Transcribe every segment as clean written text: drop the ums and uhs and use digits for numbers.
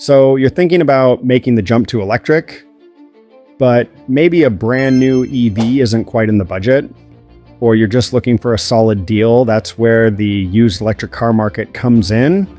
So you're thinking about making the jump to electric, but maybe a brand new EV isn't quite in the budget, or you're just looking for a solid deal. That's where the used electric car market comes in.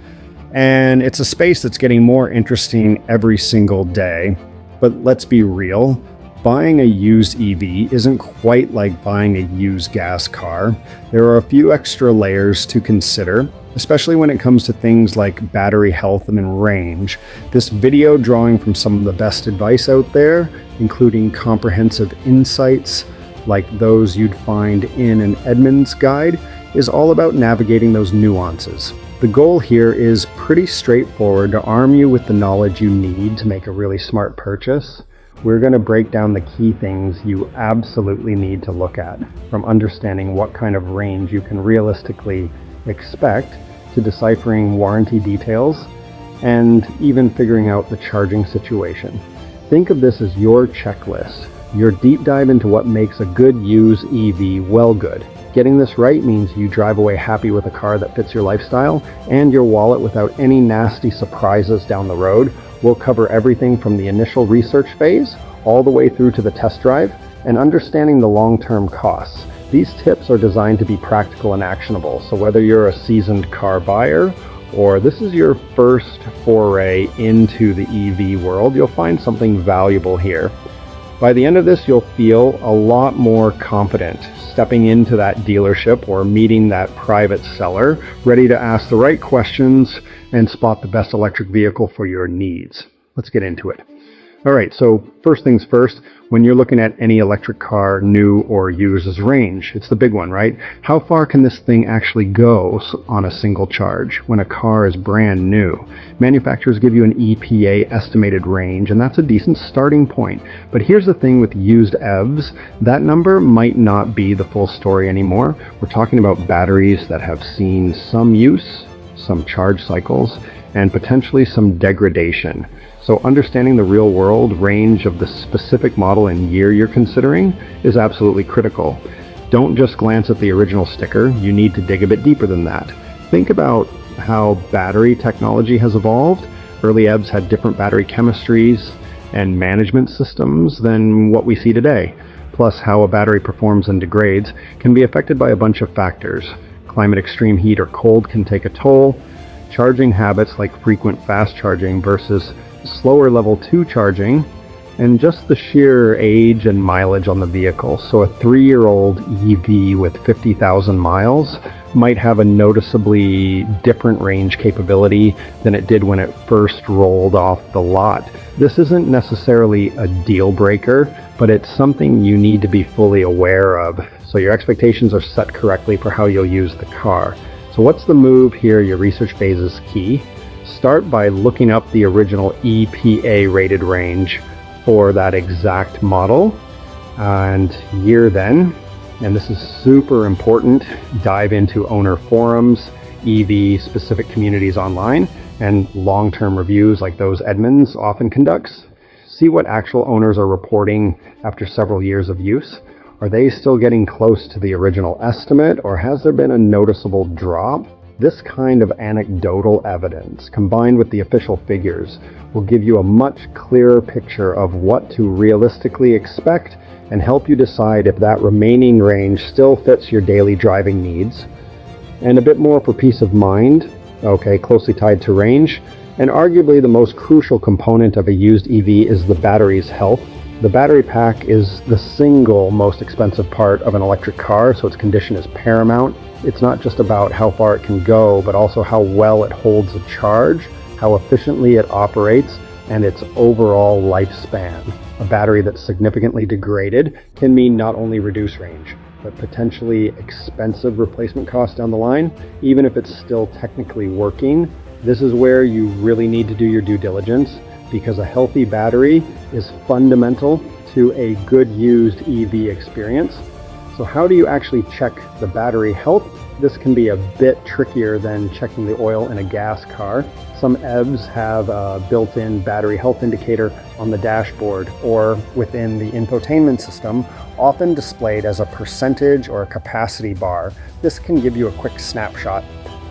And it's a space that's getting more interesting every single day. But let's be real, buying a used EV isn't quite like buying a used gas car. There are a few extra layers to consider, especially when it comes to things like battery health and range. This video, drawing from some of the best advice out there, including comprehensive insights like those you'd find in an Edmunds guide, is all about navigating those nuances. The goal here is pretty straightforward: to arm you with the knowledge you need to make a really smart purchase. We're going to break down the key things you absolutely need to look at, from understanding what kind of range you can realistically expect, to deciphering warranty details, and even figuring out the charging situation. Think of this as your checklist, your deep dive into what makes a good used EV well good. Getting this right means you drive away happy with a car that fits your lifestyle and your wallet without any nasty surprises down the road. We'll cover everything from the initial research phase all the way through to the test drive and understanding the long-term costs. These tips are designed to be practical and actionable, so whether you're a seasoned car buyer or this is your first foray into the EV world, you'll find something valuable here. By the end of this, you'll feel a lot more confident stepping into that dealership or meeting that private seller, ready to ask the right questions and spot the best electric vehicle for your needs. Let's get into it. All right, so first things first, when you're looking at any electric car, new or used, is range. It's the big one, right? How far can this thing actually go on a single charge when a car is brand new? Manufacturers give you an EPA estimated range, and that's a decent starting point. But here's the thing with used EVs, that number might not be the full story anymore. We're talking about batteries that have seen some use, some charge cycles, and potentially some degradation. So understanding the real world range of the specific model and year you're considering is absolutely critical. Don't just glance at the original sticker, you need to dig a bit deeper than that. Think about how battery technology has evolved. Early EVs had different battery chemistries and management systems than what we see today. Plus, how a battery performs and degrades can be affected by a bunch of factors. Climate, extreme heat or cold can take a toll. Charging habits like frequent fast charging versus slower level 2 charging, and just the sheer age and mileage on the vehicle. So a 3-year-old EV with 50,000 miles might have a noticeably different range capability than it did when it first rolled off the lot. This isn't necessarily a deal breaker, but it's something you need to be fully aware of, so your expectations are set correctly for how you'll use the car. So what's the move here? Your research phase is key. Start by looking up the original EPA rated range for that exact model and year then. And this is super important. Dive into owner forums, EV specific communities online, and long-term reviews like those Edmunds often conducts. See what actual owners are reporting after several years of use. Are they still getting close to the original estimate, or has there been a noticeable drop? This kind of anecdotal evidence, combined with the official figures, will give you a much clearer picture of what to realistically expect and help you decide if that remaining range still fits your daily driving needs. And a bit more for peace of mind, okay, closely tied to range, and arguably the most crucial component of a used EV is the battery's health. The battery pack is the single most expensive part of an electric car, so its condition is paramount. It's not just about how far it can go, but also how well it holds a charge, how efficiently it operates, and its overall lifespan. A battery that's significantly degraded can mean not only reduced range, but potentially expensive replacement costs down the line, even if it's still technically working. This is where you really need to do your due diligence, because a healthy battery is fundamental to a good used EV experience. So how do you actually check the battery health? This can be a bit trickier than checking the oil in a gas car. Some EVs have a built-in battery health indicator on the dashboard or within the infotainment system, often displayed as a percentage or a capacity bar. This can give you a quick snapshot,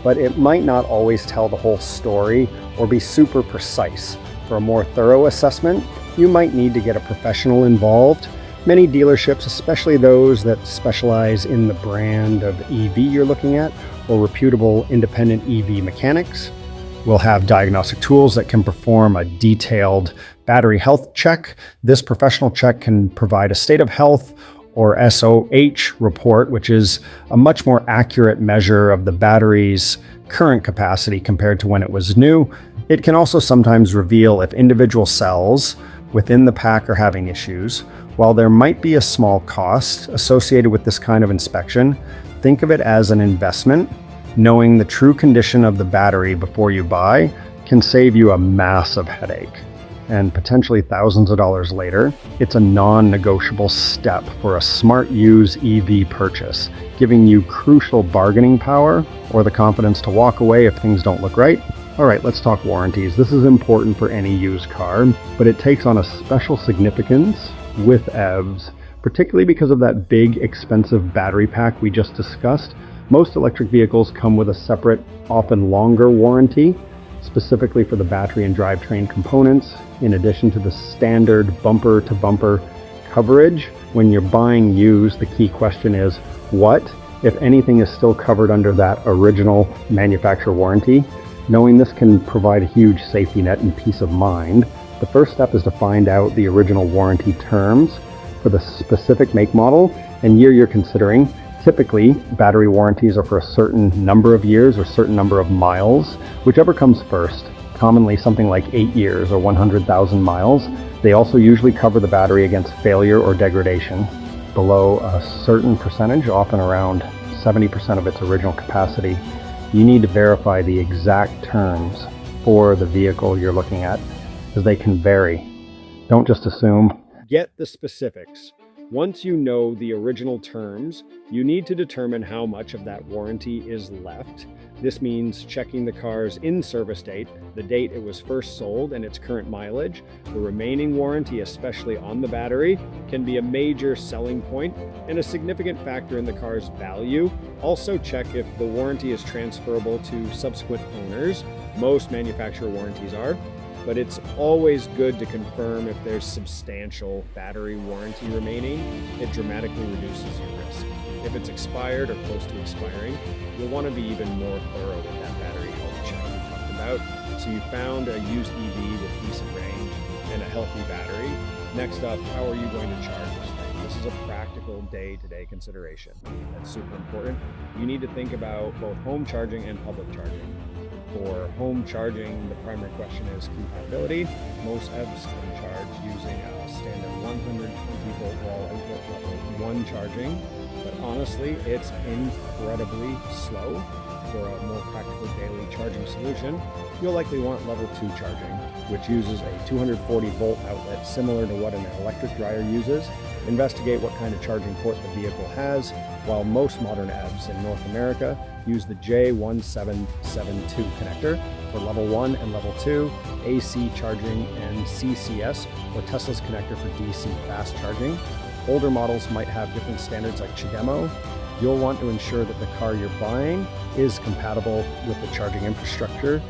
but it might not always tell the whole story or be super precise. For a more thorough assessment, you might need to get a professional involved. Many dealerships, especially those that specialize in the brand of EV you're looking at, or reputable independent EV mechanics, will have diagnostic tools that can perform a detailed battery health check. This professional check can provide a state of health or SOH report, which is a much more accurate measure of the battery's current capacity compared to when it was new. It can also sometimes reveal if individual cells within the pack are having issues. While there might be a small cost associated with this kind of inspection, think of it as an investment. Knowing the true condition of the battery before you buy can save you a massive headache. And potentially thousands of dollars later, it's a non-negotiable step for a smart used EV purchase, giving you crucial bargaining power or the confidence to walk away if things don't look right. All right, let's talk warranties. This is important for any used car, but it takes on a special significance with EVs, particularly because of that big, expensive battery pack we just discussed. Most electric vehicles come with a separate, often longer warranty, specifically for the battery and drivetrain components, in addition to the standard bumper-to-bumper coverage. When you're buying used, the key question is, what, if anything, is still covered under that original manufacturer warranty? Knowing this can provide a huge safety net and peace of mind. The first step is to find out the original warranty terms for the specific make, model, and year you're considering. Typically, battery warranties are for a certain number of years or certain number of miles, whichever comes first, commonly something like 8 years or 100,000 miles. They also usually cover the battery against failure or degradation below a certain percentage, often around 70% of its original capacity. You need to verify the exact terms for the vehicle you're looking at, as they can vary. Don't just assume. Get the specifics. Once you know the original terms, you need to determine how much of that warranty is left. This means checking the car's in-service date, the date it was first sold, and its current mileage. The remaining warranty, especially on the battery, can be a major selling point and a significant factor in the car's value. Also check if the warranty is transferable to subsequent owners. Most manufacturer warranties are, but it's always good to confirm if there's substantial battery warranty remaining. It dramatically reduces your risk. If it's expired or close to expiring, you'll want to be even more thorough with that battery health check we talked about. So you found a used EV with decent range and a healthy battery. Next up, how are you going to charge this thing? This is a practical day-to-day consideration. That's super important. You need to think about both home charging and public charging. For home charging, the primary question is compatibility. Most EVs can charge using a standard 120 volt wall outlet level 1 charging, but honestly, it's incredibly slow. For a more practical daily charging solution, you'll likely want level 2 charging, which uses a 240 volt outlet similar to what an electric dryer uses. Investigate what kind of charging port the vehicle has. While most modern EVs in North America use the J1772 connector for level 1 and level 2, AC charging, and CCS, or Tesla's connector for DC fast charging. Older models might have different standards like CHAdeMO. You'll want to ensure that the car you're buying is compatible with the charging infrastructure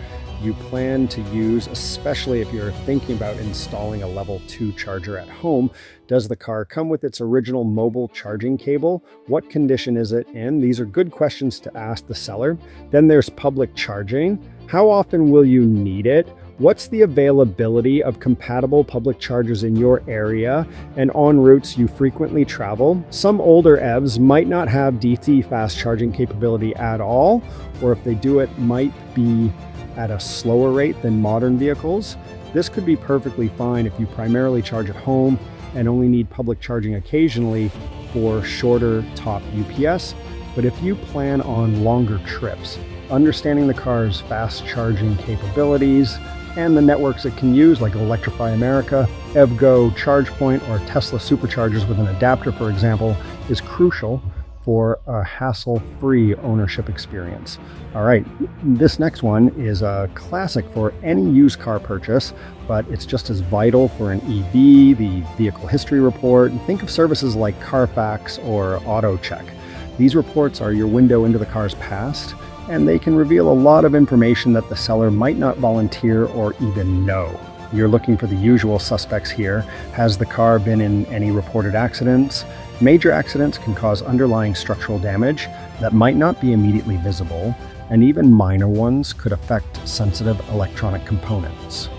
you plan to use, especially if you're thinking about installing a level 2 charger at home. Does the car come with its original mobile charging cable? What condition is it in? These are good questions to ask the seller. Then there's public charging. How often will you need it? What's the availability of compatible public chargers in your area and on routes you frequently travel? Some older EVs might not have DC fast charging capability at all, or if they do, it might be at a slower rate than modern vehicles. This could be perfectly fine if you primarily charge at home and only need public charging occasionally for shorter top UPS. But if you plan on longer trips, understanding the car's fast charging capabilities and the networks it can use, like Electrify America, EVgo, ChargePoint, or Tesla superchargers with an adapter, for example, is crucial for a hassle-free ownership experience. All right, this next one is a classic for any used car purchase, but it's just as vital for an EV, the vehicle history report. Think of services like Carfax or AutoCheck. These reports are your window into the car's past. and they can reveal a lot of information that the seller might not volunteer or even know. You're looking for the usual suspects here. Has the car been in any reported accidents? Major accidents can cause underlying structural damage that might not be immediately visible, and even minor ones could affect sensitive electronic components.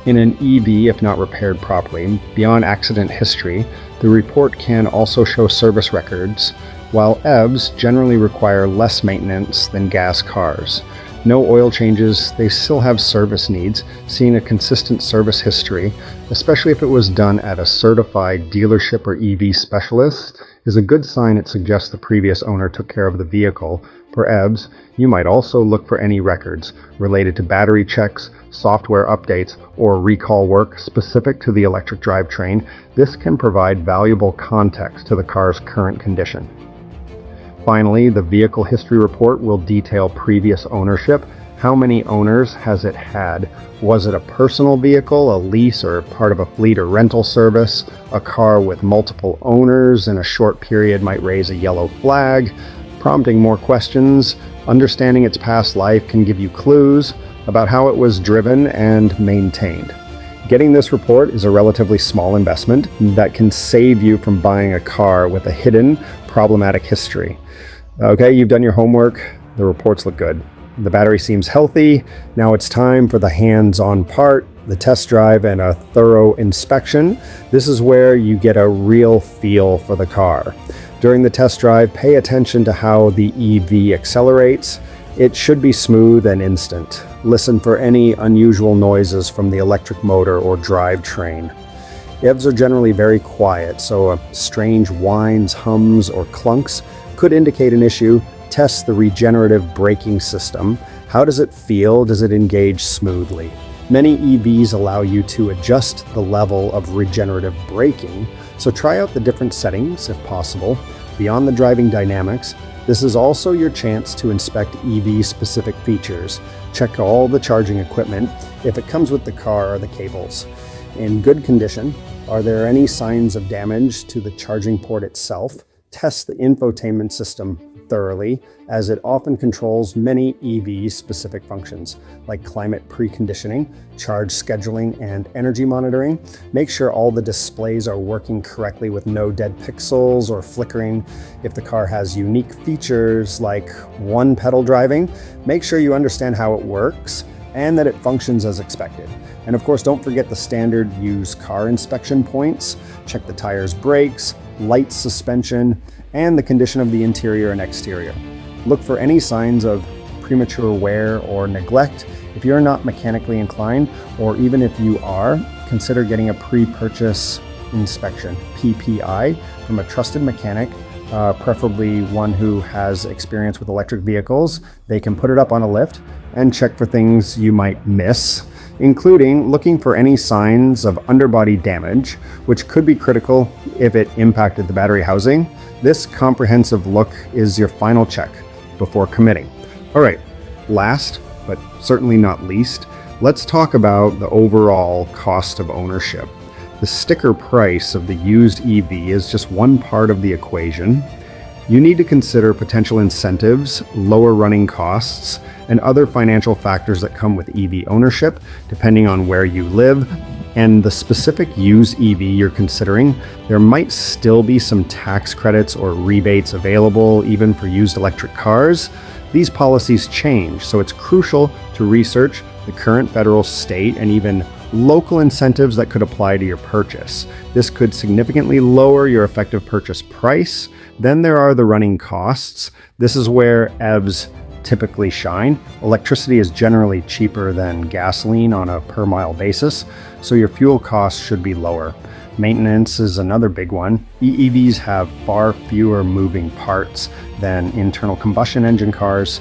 In an EV, if not repaired properly, beyond accident history, the report can also show service records, while EVs generally require less maintenance than gas cars. No oil changes, they still have service needs. Seeing a consistent service history, especially if it was done at a certified dealership or EV specialist, is a good sign it suggests the previous owner took care of the vehicle. For EVs, you might also look for any records related to battery checks, software updates, or recall work specific to the electric drivetrain. This can provide valuable context to the car's current condition. Finally, the vehicle history report will detail previous ownership. How many owners has it had? Was it a personal vehicle, a lease, or part of a fleet or rental service? A car with multiple owners in a short period might raise a yellow flag, prompting more questions. Understanding its past life can give you clues about how it was driven and maintained. Getting this report is a relatively small investment that can save you from buying a car with a hidden problematic history. Okay, you've done your homework. The reports look good. The battery seems healthy. Now it's time for the hands-on part, the test drive and a thorough inspection. This is where you get a real feel for the car. During the test drive, pay attention to how the EV accelerates. It should be smooth and instant. Listen for any unusual noises from the electric motor or drivetrain. EVs are generally very quiet, so strange whines, hums, or clunks could indicate an issue. Test the regenerative braking system. How does it feel? Does it engage smoothly? Many EVs allow you to adjust the level of regenerative braking, so try out the different settings if possible. Beyond the driving dynamics, this is also your chance to inspect EV-specific features. Check all the charging equipment if it comes with the car or the cables. In good condition, are there any signs of damage to the charging port itself? Test the infotainment system thoroughly, as it often controls many EV-specific functions, like climate preconditioning, charge scheduling, and energy monitoring. Make sure all the displays are working correctly with no dead pixels or flickering. If the car has unique features like one-pedal driving, make sure you understand how it works and that it functions as expected. And of course, don't forget the standard used car inspection points. Check the tires, brakes, lights, suspension, and the condition of the interior and exterior. Look for any signs of premature wear or neglect. If you're not mechanically inclined, or even if you are, consider getting a pre-purchase inspection, PPI, from a trusted mechanic, preferably one who has experience with electric vehicles. They can put it up on a lift and check for things you might miss, including looking for any signs of underbody damage, which could be critical if it impacted the battery housing. This comprehensive look is your final check before committing. All right, last but certainly not least, let's talk about the overall cost of ownership. The sticker price of the used EV is just one part of the equation. You need to consider potential incentives, lower running costs, and other financial factors that come with EV ownership, depending on where you live and the specific used EV you're considering. There might still be some tax credits or rebates available even for used electric cars. These policies change, so it's crucial to research the current federal, state, and even local incentives that could apply to your purchase. This could significantly lower your effective purchase price. Then there are the running costs. This is where EVs typically shine. Electricity is generally cheaper than gasoline on a per mile basis, so your fuel costs should be lower. Maintenance is another big one. EVs have far fewer moving parts than internal combustion engine cars.